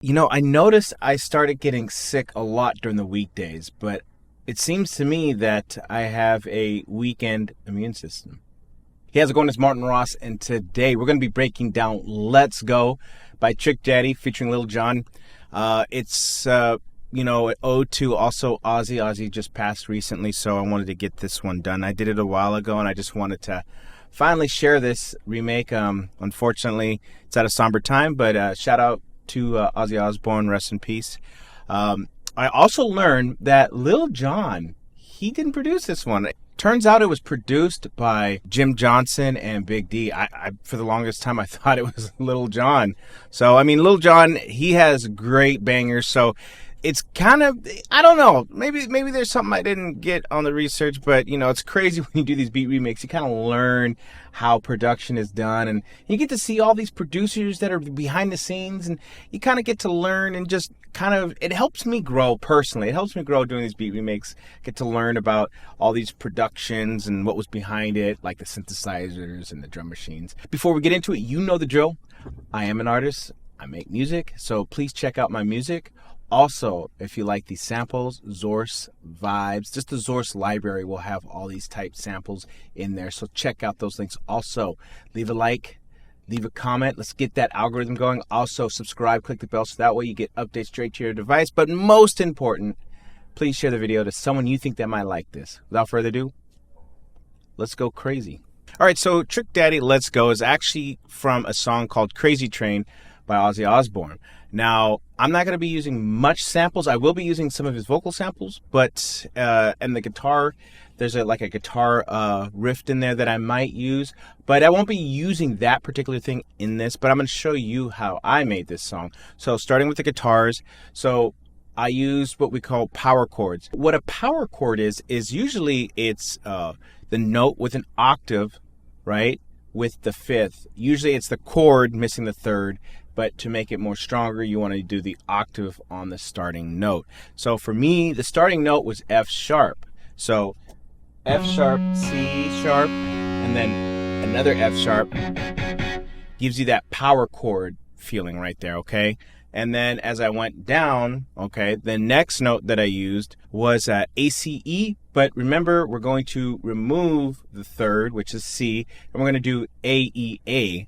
I noticed I started getting sick a lot during the weekdays, but it seems to me that I have a weekend immune system. Hey, how's it going? It's Martin Ross, and today we're going to be breaking down Let's Go by Trick Daddy featuring Lil Jon. It's an ode to also Ozzy. Ozzy just passed recently, so I wanted to get this one done. I did it a while ago, and I just wanted to finally share this remake. Unfortunately, it's at a somber time, but shout out to Ozzy Osbourne, rest in peace. I also learned that Lil Jon, he didn't produce this one. Turns out it was produced by Jim Johnson and Big D. I for the longest time I thought it was Lil Jon. So I mean, Lil Jon, he has great bangers. So it's kind of, I don't know, maybe there's something I didn't get on the research, but it's crazy when you do these beat remakes. You kind of learn how production is done, and you get to see all these producers that are behind the scenes, and you kind of get to learn and just kind of, it helps me grow personally. It helps me grow doing these beat remakes, get to learn about all these productions and what was behind it, like the synthesizers and the drum machines. Before we get into it, you know the drill. I am an artist. I make music, so please check out my music. Also, if you like these samples, Zorse vibes, just the Zorse library will have all these type samples in there. So check out those links. Also, leave a like, leave a comment. Let's get that algorithm going. Also, subscribe, click the bell so that way you get updates straight to your device. But most important, please share the video to someone you think that might like this. Without further ado, let's go crazy. All right, so Trick Daddy Let's Go is actually from a song called Crazy Train by Ozzy Osbourne. Now, I'm not going to be using much samples. I will be using some of his vocal samples, but and the guitar, there's a guitar riff in there that I might use, but I won't be using that particular thing in this, but I'm going to show you how I made this song. So starting with the guitars, so I used what we call power chords. What a power chord is usually it's the note with an octave, right, with the fifth. Usually it's the chord missing the third, but to make it more stronger, you want to do the octave on the starting note. So for me, the starting note was F sharp. So F sharp, C sharp, and then another F sharp gives you that power chord feeling right there, okay? And then as I went down, okay, the next note that I used was ACE, but remember, we're going to remove the third, which is C, and we're going to do AEA.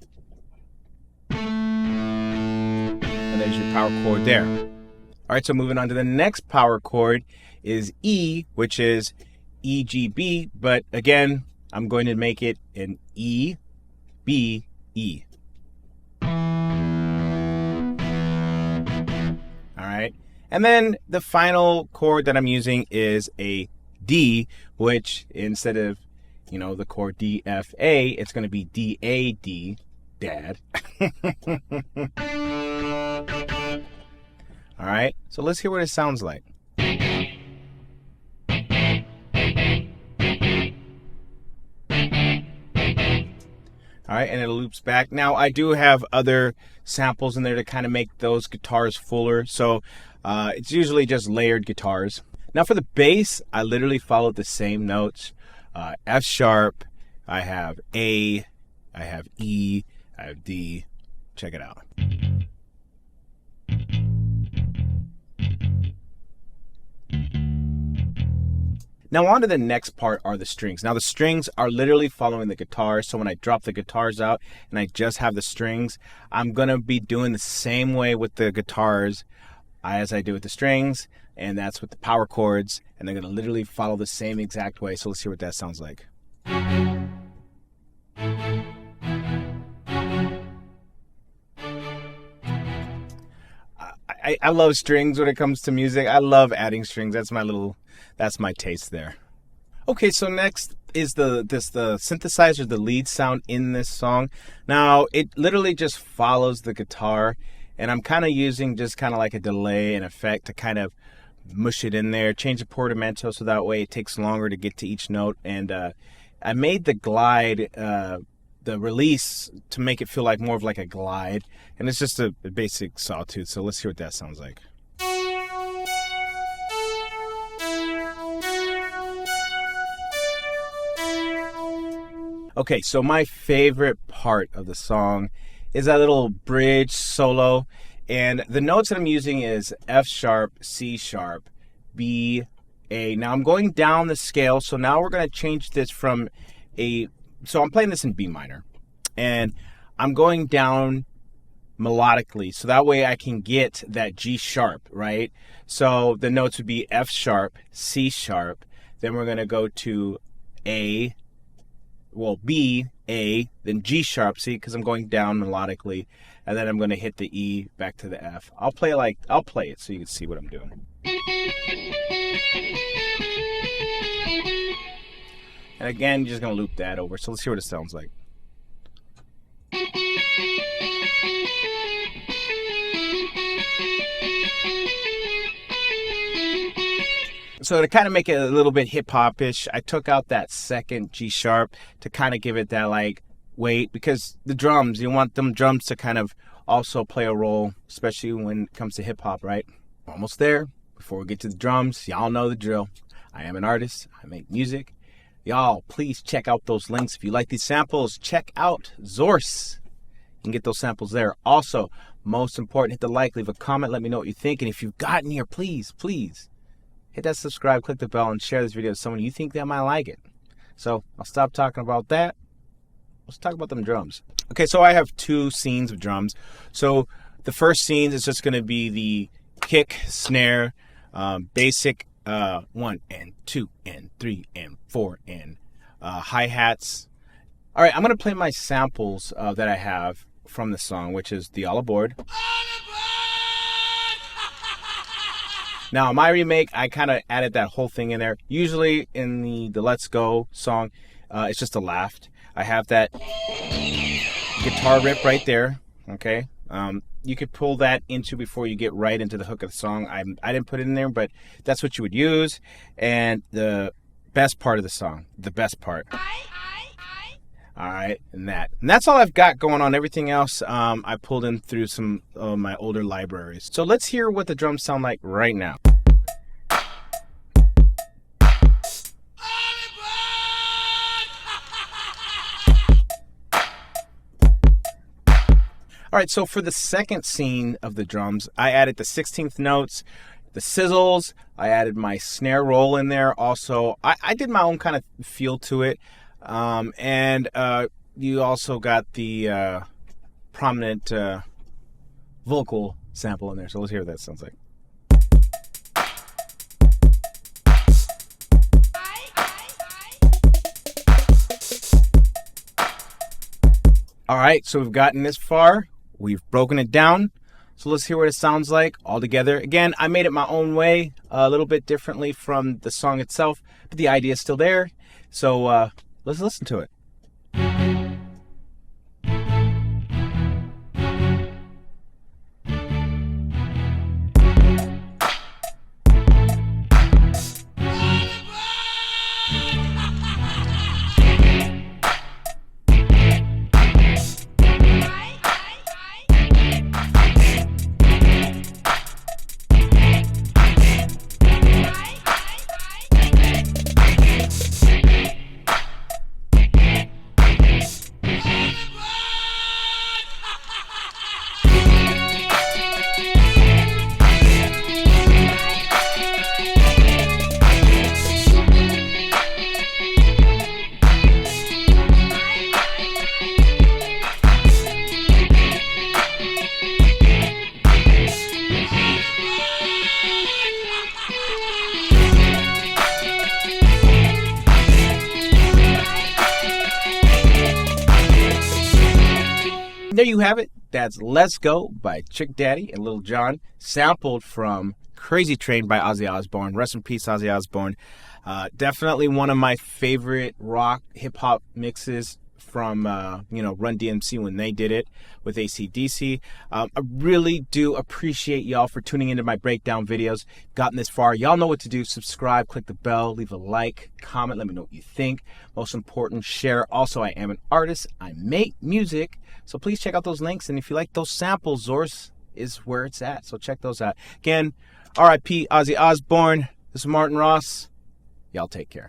And there's your power chord there. All right, so moving on to the next power chord is E, which is EGB, but again, I'm going to make it an E, B, E. All right, and then the final chord that I'm using is a D, which instead of, the chord D, F, A, it's going to be D, A, D, Dad. All right, so let's hear what it sounds like. All right, and it loops back. Now, I do have other samples in there to kind of make those guitars fuller, so it's usually just layered guitars. Now, for the bass, I literally followed the same notes. F sharp, I have A, I have E, I have D. Check it out. Now on to the next part are the strings. Now the strings are literally following the guitars. So when I drop the guitars out and I just have the strings, I'm going to be doing the same way with the guitars as I do with the strings. And that's with the power chords. And they're going to literally follow the same exact way. So let's hear what that sounds like. I love strings when it comes to music. I love adding strings. That's my taste there. Okay, so next is the synthesizer, the lead sound in this song. Now, it literally just follows the guitar, and I'm kind of using just kind of like a delay and effect to kind of mush it in there, change the portamento so that way it takes longer to get to each note. And I made the glide, the release, to make it feel like more of like a glide, and it's just a basic sawtooth. So let's hear what that sounds like. Okay, so my favorite part of the song is that little bridge solo. And the notes that I'm using is F sharp, C sharp, B, A. Now I'm going down the scale, so now we're going to change this from so I'm playing this in B minor. And I'm going down melodically, so that way I can get that G sharp, right? So the notes would be F sharp, C sharp, then we're going to go to A, well, B, A, then G sharp, see, because I'm going down melodically, and then I'm going to hit the E back to the F. I'll play it so you can see what I'm doing. And again, you're just going to loop that over, so let's hear what it sounds like. So to kind of make it a little bit hip-hop-ish, I took out that second G sharp to kind of give it that like weight, because the drums, you want them drums to kind of also play a role, especially when it comes to hip-hop, right? Almost there. Before we get to the drums, y'all know the drill. I am an artist. I make music. Y'all, please check out those links. If you like these samples, check out Zorse. You can get those samples there. Also, most important, hit the like, leave a comment, let me know what you think. And if you've gotten here, please hit that subscribe, click the bell, and share this video with someone you think that might like it. So I'll stop talking about that. Let's talk about them drums. Okay, so I have two scenes of drums. So the first scene is just going to be the kick, snare, basic 1 and 2 and 3 and 4 and hi-hats. All right, I'm going to play my samples that I have from the song, which is the All Aboard. Now, in my remake, I kind of added that whole thing in there. Usually in the Let's Go song, it's just a laugh. I have that guitar rip right there, okay? You could pull that into before you get right into the hook of the song. I didn't put it in there, but that's what you would use. And the best part of the song, the best part. All right, and that's all I've got going on. Everything else I pulled in through some of my older libraries. So let's hear what the drums sound like right now. All right, so for the second scene of the drums, I added the 16th notes, the sizzles. I added my snare roll in there. Also, I did my own kind of feel to it. And you also got the prominent vocal sample in there. So let's hear what that sounds like. All right, so we've gotten this far. We've broken it down. So let's hear what it sounds like all together. Again, I made it my own way, a little bit differently from the song itself, but the idea is still there. So let's listen to it. There you have it. That's Let's Go by Chick Daddy and Lil Jon, sampled from Crazy Train by Ozzy Osbourne. Rest in peace, Ozzy Osbourne. Definitely one of my favorite rock hip-hop mixes from, Run DMC when they did it with AC/DC. I really do appreciate y'all for tuning into my breakdown videos. Gotten this far, y'all know what to do. Subscribe, click the bell, leave a like, comment, let me know what you think. Most important, share. Also, I am an artist. I make music. So please check out those links. And if you like those samples, Zorse is where it's at. So check those out. Again, R.I.P Ozzy Osbourne. This is Martin Ross. Y'all take care.